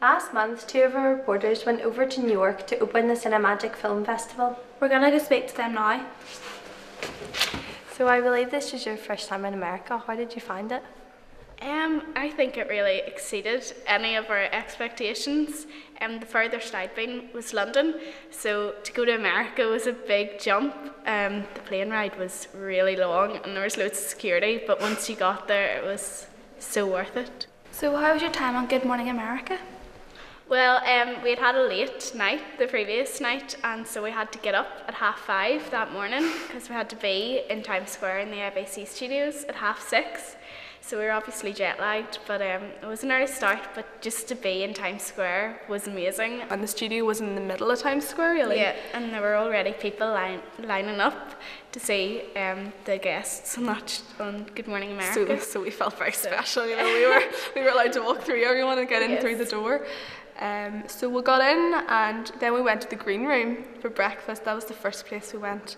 Last month, 2 of our reporters went over to New York to open the Cinemagic Film Festival. We're gonna go speak to them now. So I believe this was your first time in America. How did you find it? I think it really exceeded any of our expectations. The furthest I'd been was London, so to go to America was a big jump. The plane ride was really long and there was loads of security, but once you got there it was so worth it. So how was your time on Good Morning America? Well, we had had a late night the previous night, and so we had to get up at 5:30 that morning because we had to be in Times Square in the ABC studios at 6:30. So we were obviously jet lagged, but it was an early start, but just to be in Times Square was amazing. And the studio was in the middle of Times Square, really? Yeah, and there were already people lining up to see the guests on Good Morning America. So we felt very special, you know, we were allowed to walk through everyone and get in through the door. So we got in and then we went to the green room for breakfast. That was the first place we went.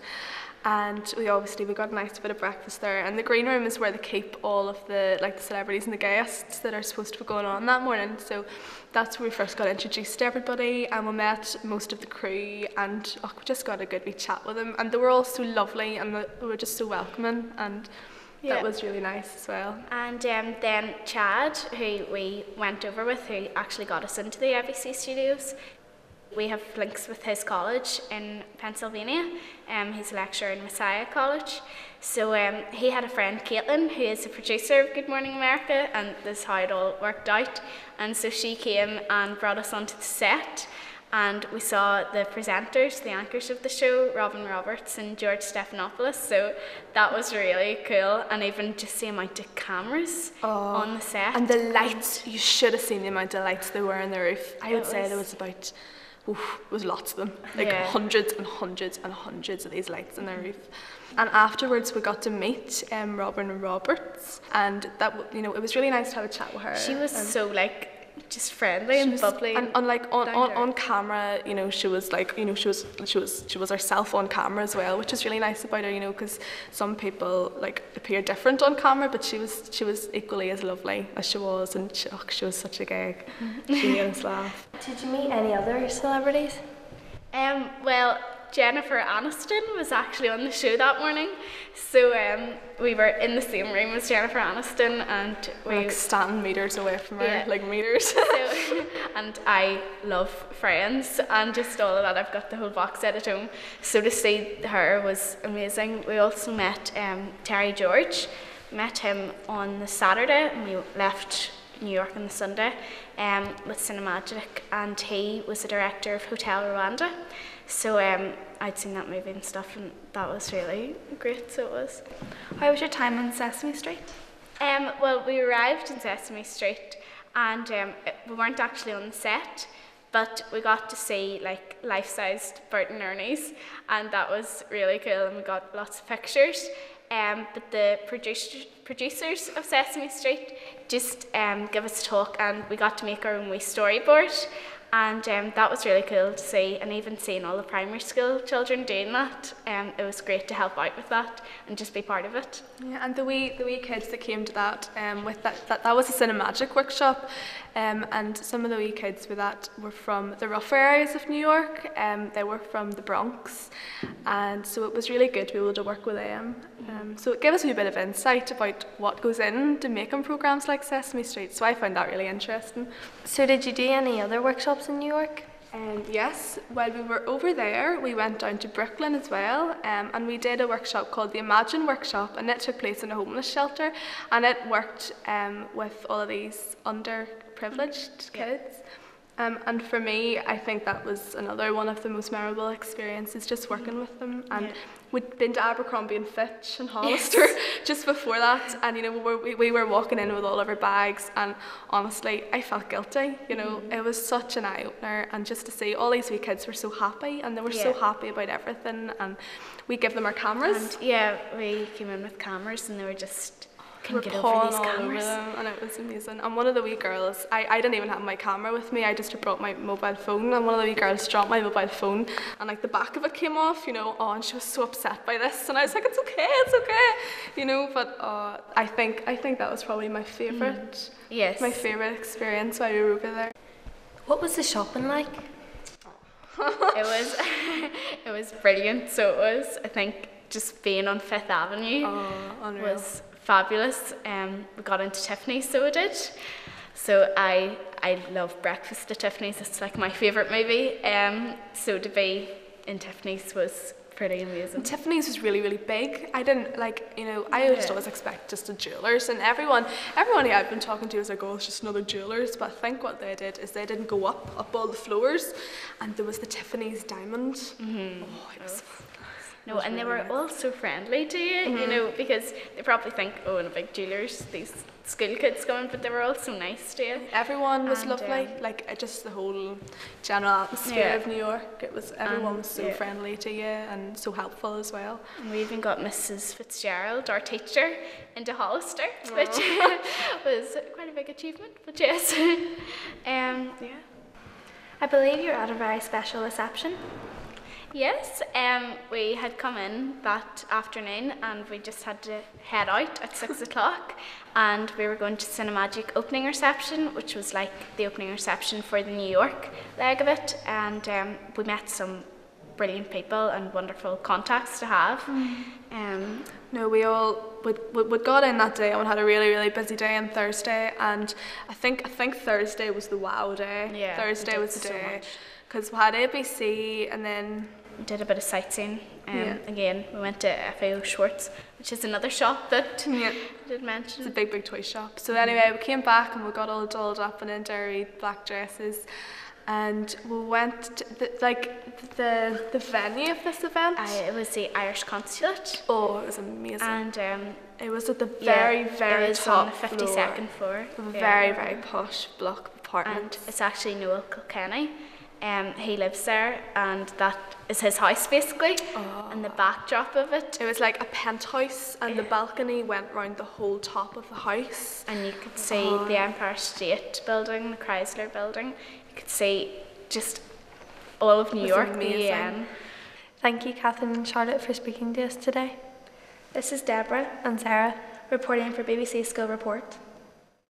And we got a nice bit of breakfast there. And the green room is where they keep all of the celebrities and the guests that are supposed to be going on that morning. So that's where we first got introduced to everybody, and we met most of the crew, and we just got a good wee chat with them. And they were all so lovely, and they were just so welcoming, and that was really nice as well. And then Chad, who we went over with, who actually got us into the ABC studios, we have links with his college in Pennsylvania. He's a lecturer in Messiah College. So he had a friend, Caitlin, who is a producer of Good Morning America, and this is how it all worked out. And so she came and brought us onto the set, and we saw the presenters, the anchors of the show, Robin Roberts and George Stephanopoulos. So that was really cool, and even just the amount of cameras on the set. And the lights, you should have seen the amount of lights there were on the roof. I would say there was about... it was lots of them, hundreds and hundreds and hundreds of these lights on the roof. And afterwards we got to meet Robin Roberts, and that it was really nice to have a chat with her. She was so just friendly and bubbly, and on camera, she was she was herself on camera as well, which is really nice about her, because some people appear different on camera, but she was equally as lovely as she was, and she was such a gig. She made us laugh. Did you meet any other celebrities? Well, Jennifer Aniston was actually on the show that morning, so we were in the same room as Jennifer Aniston, and we standing meters away from her, meters. So, and I love Friends and just all of that. I've got the whole box set at home, so to see her was amazing. We also met Terry George. Met him on the Saturday, and we left New York on the Sunday with Cinemagic, and he was the director of Hotel Rwanda. So I'd seen that movie and stuff, and that was really great, so it was. How was your time on Sesame Street? Well, we arrived in Sesame Street, and we weren't actually on the set, but we got to see life-sized Bert and Ernie's, and that was really cool, and we got lots of pictures. But the producers of Sesame Street just gave us a talk, and we got to make our own wee storyboard. And that was really cool to see, and even seeing all the primary school children doing that, it was great to help out with that and just be part of it. Yeah, and the wee kids that came to that, with that was a Cinemagic workshop, and some of the wee kids with that were from the rougher areas of New York. They were from the Bronx, and so it was really good to be able to work with them. So it gave us a wee bit of insight about what goes into making programmes like Sesame Street, so I found that really interesting. So did you do any other workshops in New York? Yes, while we were over there, we went down to Brooklyn as well, and we did a workshop called the Imagine Workshop, and it took place in a homeless shelter, and it worked with all of these underprivileged kids. And for me, I think that was another one of the most memorable experiences, just working with them. And we'd been to Abercrombie and Fitch and Hollister just before that, and we were walking in with all of our bags, and honestly, I felt guilty. It was such an eye opener, and just to see all these wee kids were so happy, and they were so happy about everything, and we give them our cameras. And we came in with cameras, and they were just couldn't get over these cameras. And it was amazing. And one of the wee girls, I didn't even have my camera with me, I just brought my mobile phone, and one of the wee girls dropped my mobile phone, and the back of it came off, and she was so upset by this, and I was like, it's okay, but I think that was probably my favourite, my favourite experience while we were over there. What was the shopping like? It was it was brilliant. So it was, I think, just being on Fifth Avenue Unreal. was fabulous. We got into Tiffany's, so we did. So I love Breakfast at Tiffany's. It's like my favourite movie. So to be in Tiffany's was pretty amazing. And Tiffany's was really, really big. I didn't I just always expect just a jewellers, and everyone who I've been talking to is like, oh, it's just another jewellers. But I think what they did is they didn't go up all the floors, and there was the Tiffany's diamond. Mm-hmm. Oh, it was No, and they were all so friendly to you, you know, because they probably think, oh, in a big jewellers, these school kids coming, but they were all so nice to you. Everyone was And, lovely, just the whole general atmosphere Yeah. of New York. It was everyone was so yeah. friendly to you and so helpful as well. And we even got Mrs. Fitzgerald, our teacher, into Hollister, which was quite a big achievement, but yes. Yeah. I believe you're at a very special reception. Yes, we had come in that afternoon and we just had to head out at 6 o'clock, and we were going to Cinemagic opening reception, which was like the opening reception for the New York leg of it, and we met some brilliant people and wonderful contacts to have. No, we got in that day and we had a really, really busy day on Thursday, and I think Thursday was the wow day. Yeah, Thursday we was did the so day much. because we had ABC and then We did a bit of sightseeing. Yeah. Again, we went to FAO Schwartz, which is another shop that yeah, I did mention. it's a big, big toy shop. So anyway, we came back and we got all dolled up and into our black dresses, and we went to the venue of this event. It was the Irish Consulate, Oh, it was amazing. and It was at the yeah, very, very it was top on the floor. 52nd floor. Of a Yeah. very, very posh block of And apartments. it's actually Noel Kilkenny. He lives there, and that is his house basically. And the backdrop of it, It was like a penthouse, and the balcony went round the whole top of the house. and you could see the Empire State Building, the Chrysler Building. You could see just all of New was York. amazing. Thank you, Kathryn and Charlotte, for speaking to us today. This is Deborah And Sarah. reporting for BBC School Report.